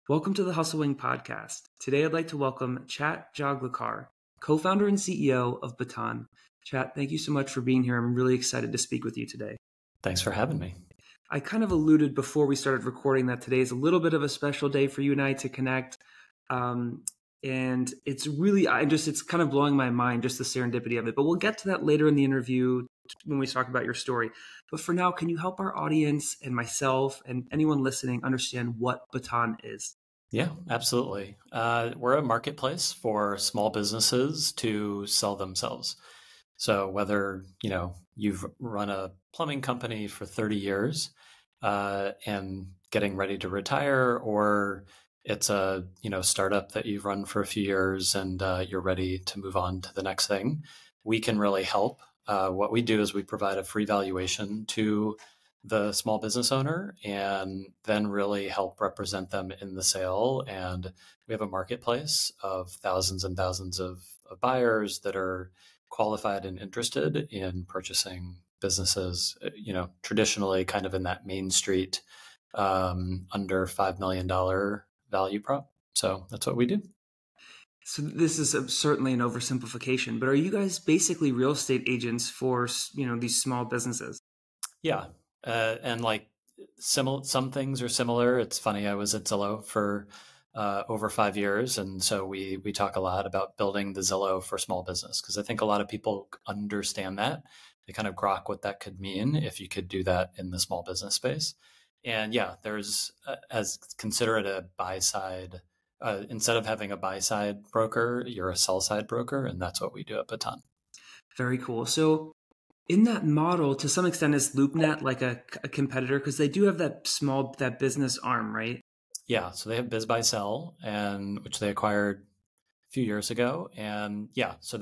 Welcome to the Hustle Wing podcast. Today, I'd like to welcome Chat Joglekar, co-founder and CEO of Baton. Chat, thank you so much for being here. I'm really excited to speak with you today. Thanks for having me. I kind of alluded before we started recording that today is a little bit of a special day for you and I to connect. And it's really, it's kind of blowing my mind, just the serendipity of it. But we'll get to that later in the interview when we talk about your story. But for now, can you help our audience and myself and anyone listening understand what Baton is? Yeah, absolutely. We're a marketplace for small businesses to sell themselves. So whether, you've run a plumbing company for 30 years and getting ready to retire, or it's a, startup that you've run for a few years and you're ready to move on to the next thing, we can really help. What we do is we provide a free valuation to the small business owner and then really help represent them in the sale. And we have a marketplace of thousands and thousands of buyers that are qualified and interested in purchasing businesses, traditionally kind of in that Main Street, under $5 million value prop. So that's what we do. So this is certainly an oversimplification, but are you guys basically real estate agents for, these small businesses? Yeah. And some things are similar. It's funny. I was at Zillow for over 5 years. And so we talk a lot about building the Zillow for small business, because I think a lot of people understand that. They kind of grok what that could mean if you could do that in the small business space. And yeah, there's, consider it a buy side. Instead of having a buy side broker, you're a sell side broker. And that's what we do at Baton. Very cool. So in that model, to some extent, is LoopNet like a competitor? Because they do have that business arm, right? Yeah. So they have Biz Buy Sell, which they acquired a few years ago. And yeah, so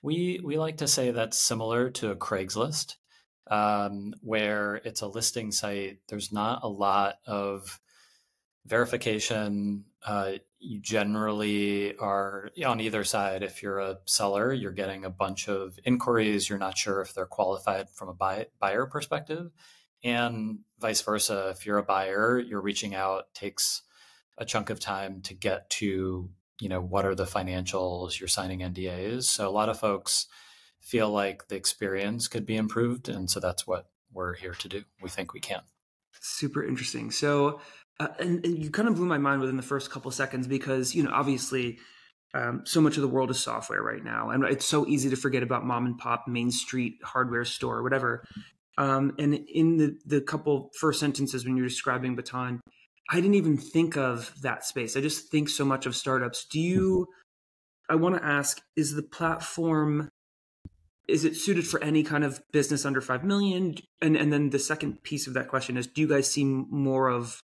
we like to say that's similar to a Craigslist, where it's a listing site. There's not a lot of verification. You generally are on either side. If you're a seller, you're getting a bunch of inquiries. You're not sure if they're qualified from a buyer perspective, and vice versa. If you're a buyer, you're reaching out, takes a chunk of time to get to, what are the financials, you're signing NDAs. So a lot of folks feel like the experience could be improved. And so that's what we're here to do. We think we can. Super interesting. So, and you kind of blew my mind within the first couple of seconds because, the so much of the world is software right now. And it's so easy to forget about mom and pop Main Street hardware store, whatever. And in the couple first sentences when you're describing Baton, I didn't even think of that space. I just think so much of startups. I want to ask, is the platform, is it suited for any kind of business under 5 million? And then the second piece of that question is, do you guys see more of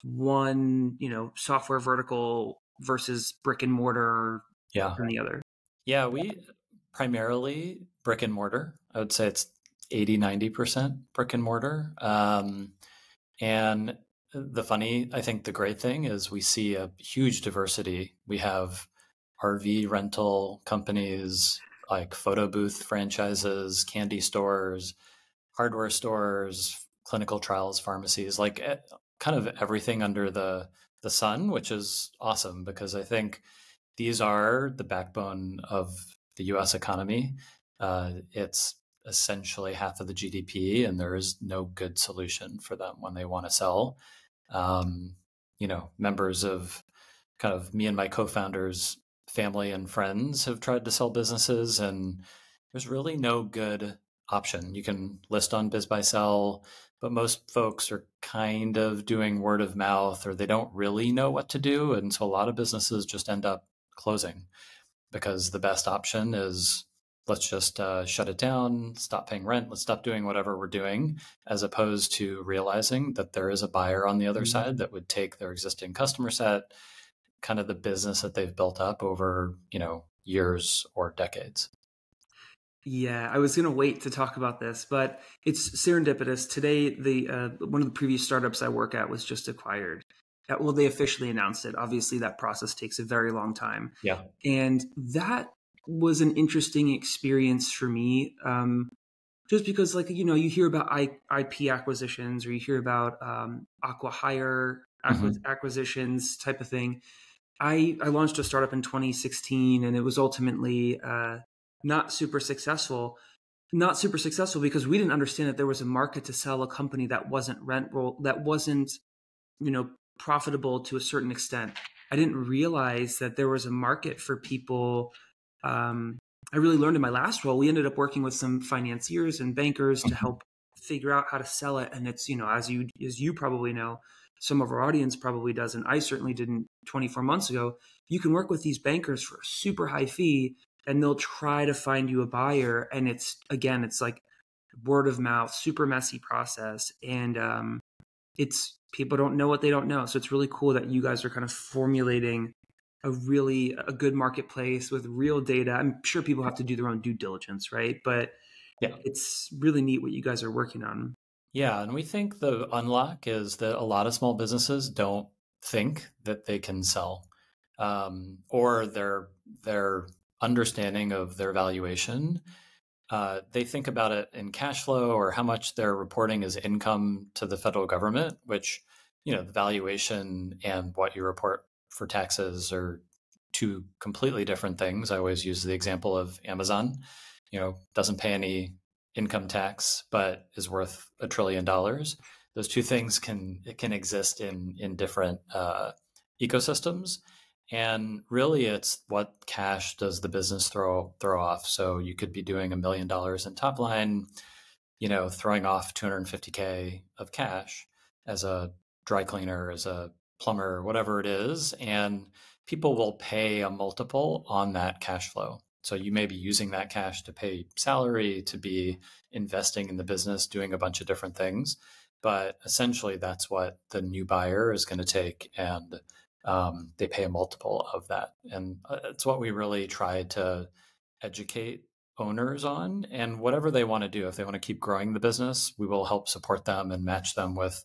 one, software vertical versus brick and mortar than the other? Yeah, we primarily brick and mortar. I would say it's 80-90% brick and mortar. And I think the great thing is we see a huge diversity. We have RV rental companies, like photo booth franchises, candy stores, hardware stores, clinical trials, pharmacies, like kind of everything under the sun, which is awesome because I think these are the backbone of the US economy. It's essentially half of the GDP, and there is no good solution for them when they want to sell. Members of kind of me and my co-founders, family and friends have tried to sell businesses, and there's really no good option. You can list on Biz Buy Sell, but most folks are kind of doing word of mouth, or they don't really know what to do. And so a lot of businesses just end up closing because the best option is let's just shut it down, stop paying rent, let's stop doing whatever we're doing, as opposed to realizing that there is a buyer on the other side that would take their existing customer set, kind of the business that they've built up over, years or decades. Yeah, I was going to wait to talk about this, but it's serendipitous. Today, one of the previous startups I work at was just acquired. Well, they officially announced it. Obviously, that process takes a very long time. Yeah. And that was an interesting experience for me, just because, you hear about IP acquisitions, or you hear about acqui-hire acquisitions type of thing. I launched a startup in 2016, and it was ultimately not super successful. Not super successful because we didn't understand that there was a market to sell a company that wasn't that wasn't, profitable to a certain extent. I didn't realize that there was a market for people. I really learned in my last role. We ended up working with some financiers and bankers to help figure out how to sell it. And it's, as you probably know, some of our audience probably doesn't. I certainly didn't 24 months ago. You can work with these bankers for a super high fee, and they'll try to find you a buyer. And it's like word of mouth, super messy process. And it's people don't know what they don't know. So it's really cool that you guys are kind of formulating a good marketplace with real data. I'm sure people have to do their own due diligence, right? But Yeah. it's really neat what you guys are working on. Yeah. And we think the unlock is that a lot of small businesses don't think that they can sell, or their understanding of their valuation. They think about it in cash flow or how much they're reporting as income to the federal government, which, the valuation and what you report for taxes are two completely different things. I always use the example of Amazon, doesn't pay any income tax, but is worth $1 trillion. Those two things can exist in different ecosystems. And really, it's what cash does the business throw off. So you could be doing $1 million in top line, throwing off 250K of cash as a dry cleaner, as a plumber, whatever it is, and people will pay a multiple on that cash flow. So you may be using that cash to pay salary, to be investing in the business, doing a bunch of different things, but essentially that's what the new buyer is going to take, and they pay a multiple of that. And it's what we really try to educate owners on. And whatever they want to do, if they want to keep growing the business, we will help support them and match them with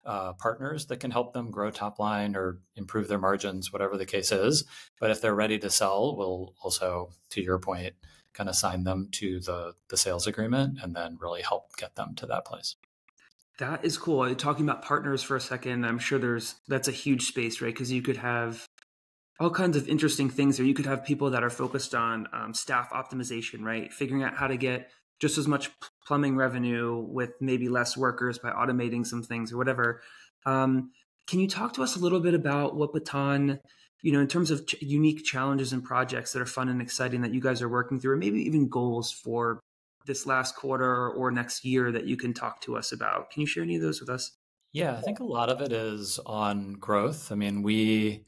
partners that can help them grow top line or improve their margins, whatever the case is. But if they're ready to sell, we'll also, to your point, kind of sign them to the sales agreement and then really help get them to that place. That is cool. Talking about partners for a second, I'm sure that's a huge space, right? Because you could have all kinds of interesting things there. You could have people that are focused on staff optimization, right? Figuring out how to get just as much plumbing revenue with maybe less workers by automating some things or whatever. Can you talk to us a little bit about what Baton, in terms of unique challenges and projects that are fun and exciting that you guys are working through, or maybe even goals for this last quarter or next year that you can talk to us about? Can you share any of those with us? Yeah, I think a lot of it is on growth. I mean, we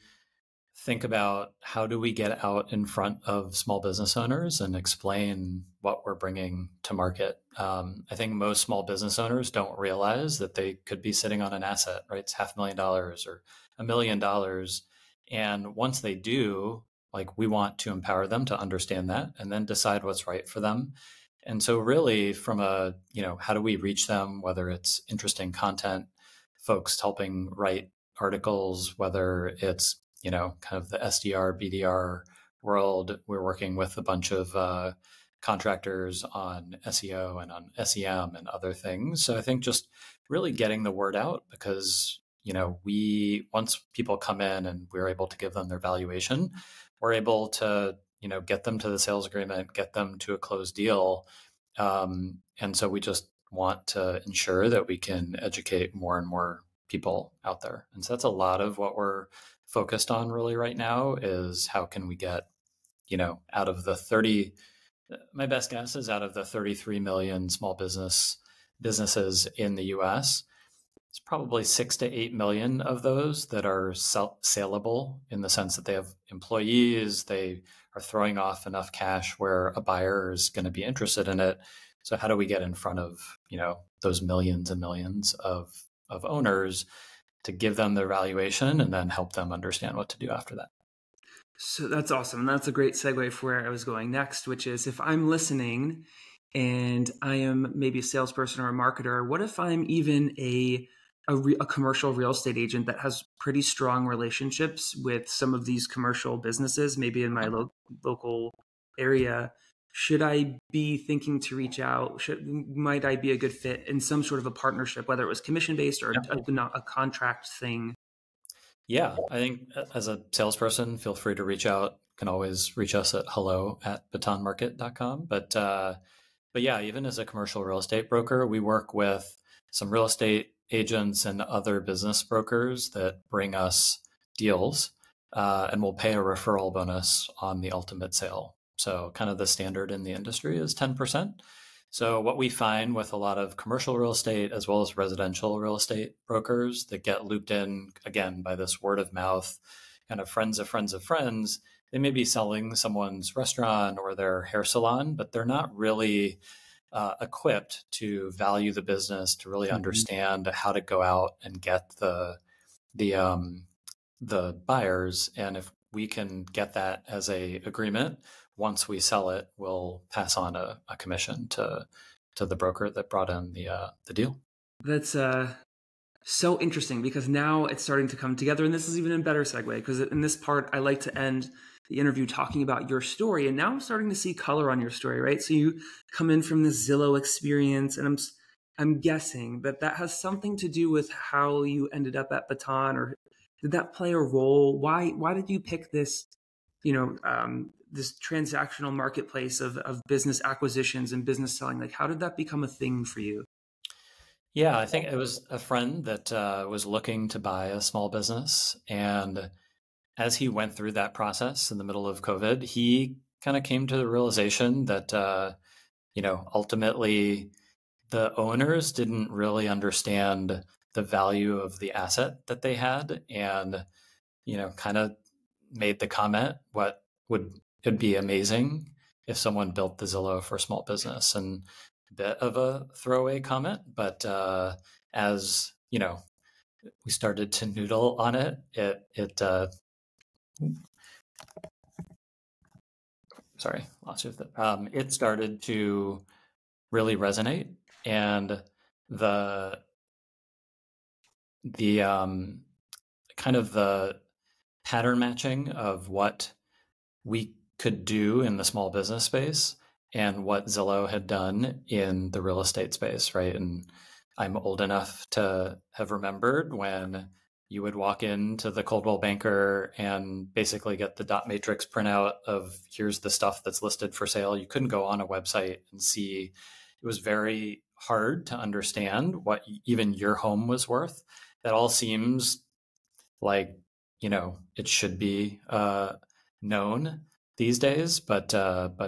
think about how do we get out in front of small business owners and explain what we're bringing to market. I think most small business owners don't realize that they could be sitting on an asset, right? It's $500,000 or $1 million. And once they do, like, we want to empower them to understand that and then decide what's right for them. And so really from how do we reach them, whether it's interesting content, folks helping write articles, whether it's, kind of the SDR, BDR world. We're working with a bunch of contractors on SEO and on SEM and other things. So I think just really getting the word out, because, once people come in and we're able to give them their valuation, we're able to, get them to the sales agreement, get them to a closed deal. And so we just want to ensure that we can educate more and more people out there. And so that's a lot of what we're focused on really right now, is how can we get, out of the 30, my best guess is out of the 33 million small businesses in the US, it's probably 6 to 8 million of those that are saleable, in the sense that they have employees, they are throwing off enough cash where a buyer is going to be interested in it. So how do we get in front of, those millions and millions of owners to give them their valuation and then help them understand what to do after that? So that's awesome. And that's a great segue for where I was going next, which is, if I'm listening and I am maybe a salesperson or a marketer, what if I'm even a commercial real estate agent that has pretty strong relationships with some of these commercial businesses, maybe in my local area? Should I be thinking to reach out? Might I be a good fit in some sort of a partnership, whether it was commission-based or a contract thing? Yeah, I think as a salesperson, feel free to reach out. Can always reach us at hello@batonmarket.com. But yeah, even as a commercial real estate broker, we work with some real estate agents and other business brokers that bring us deals, and we'll pay a referral bonus on the ultimate sale. So kind of the standard in the industry is 10%. So what we find with a lot of commercial real estate as well as residential real estate brokers that get looped in again by this word of mouth, kind of friends of friends of friends, they may be selling someone's restaurant or their hair salon, but they're not really equipped to value the business, to really Mhm. understand how to go out and get the the buyers. And if we can get that as a agreement, once we sell it, we'll pass on a commission to the broker that brought in the deal. That's so interesting because now it's starting to come together. And this is even a better segue because in this part, I like to end the interview talking about your story. And now I'm starting to see color on your story, right? So you come in from the Zillow experience, and I'm guessing that that has something to do with how you ended up at Baton, or did that play a role? Why did you pick this, this transactional marketplace of business acquisitions and business selling? Like, how did that become a thing for you? Yeah, I think it was a friend that was looking to buy a small business. And as he went through that process in the middle of COVID, he kind of came to the realization that, ultimately the owners didn't really understand the value of the asset that they had. And, kind of made the comment, what would it'd be amazing if someone built the Zillow for small business, and a bit of a throwaway comment, but as we started to noodle on it, sorry, lost you. It started to really resonate, and the the kind of the pattern matching of what we could do in the small business space and what Zillow had done in the real estate space, right? And I'm old enough to have remembered when you would walk into the Coldwell Banker and basically get the dot matrix printout of here's the stuff that's listed for sale. You couldn't go on a website and see. It was very hard to understand what even your home was worth. That all seems like it should be known these days, but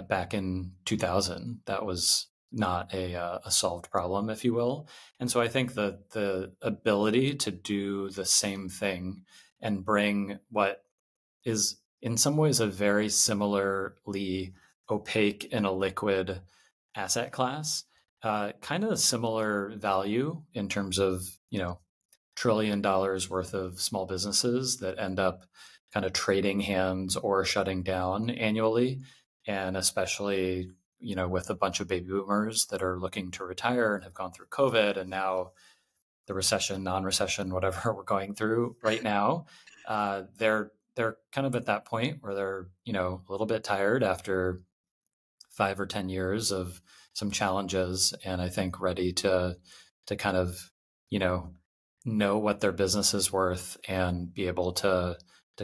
back in 2000, that was not a solved problem, if you will. And so I think the ability to do the same thing and bring what is in some ways a very similarly opaque and a liquid asset class, kind of a similar value in terms of $1 trillion worth of small businesses that end up kind of trading hands or shutting down annually. And especially, with a bunch of baby boomers that are looking to retire and have gone through COVID and now the recession, non-recession, whatever we're going through right now, they're kind of at that point where they're, a little bit tired after 5 or 10 years of some challenges, and I think ready to kind of you know what their business is worth and be able to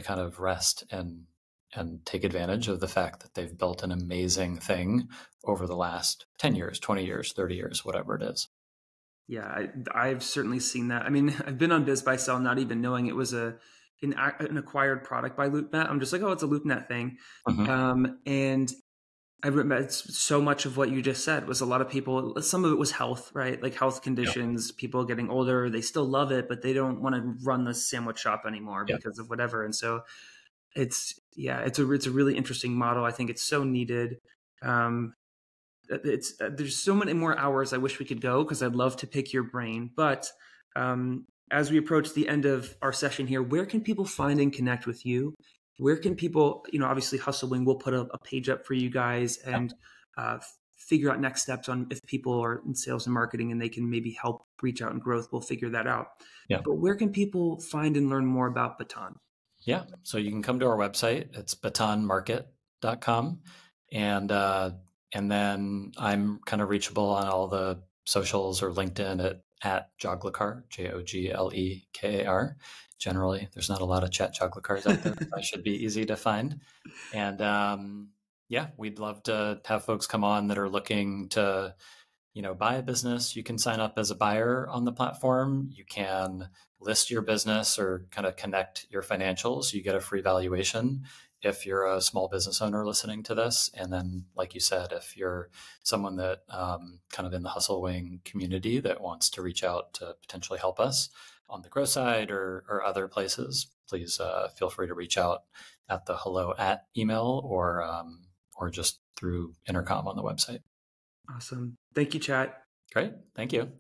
kind of rest and take advantage of the fact that they've built an amazing thing over the last 10 years, 20 years, 30 years, whatever it is. Yeah, I've certainly seen that. I mean, I've been on Biz Buy Sell not even knowing it was an acquired product by LoopNet. I'm just like, oh, it's a LoopNet thing. Mhm. And I remember so much of what you just said was a lot of people, some of it was health, right? Like health Yeah. conditions, people getting older, they still love it, but they don't want to run the sandwich shop anymore Yeah. because of whatever. And so yeah, it's a really interesting model. I think it's so needed. Um, it's there's so many more hours I wish we could go because I'd love to pick your brain. But as we approach the end of our session here, where can people find and connect with you? Where can people, obviously Hustling, we'll put a page up for you guys Yeah. and figure out next steps on if people are in sales and marketing and they can maybe help reach out in growth. We'll figure that out. Yeah. But where can people find and learn more about Baton? Yeah. So you can come to our website. It's batonmarket.com. And then I'm kind of reachable on all the socials or LinkedIn at Joglekar, Joglekar. Generally, there's not a lot of Chat Joglekars out there, so I should be easy to find. And yeah, we'd love to have folks come on that are looking to, buy a business. You can sign up as a buyer on the platform. You can list your business or kind of connect your financials. You get a free valuation if you're a small business owner listening to this. And then, like you said, if you're someone that kind of in the Hustle Wing community that wants to reach out to potentially help us on the Grow side or other places, please feel free to reach out at the hello at email or just through intercom on the website. Awesome. Thank you, Chat. Great. Thank you.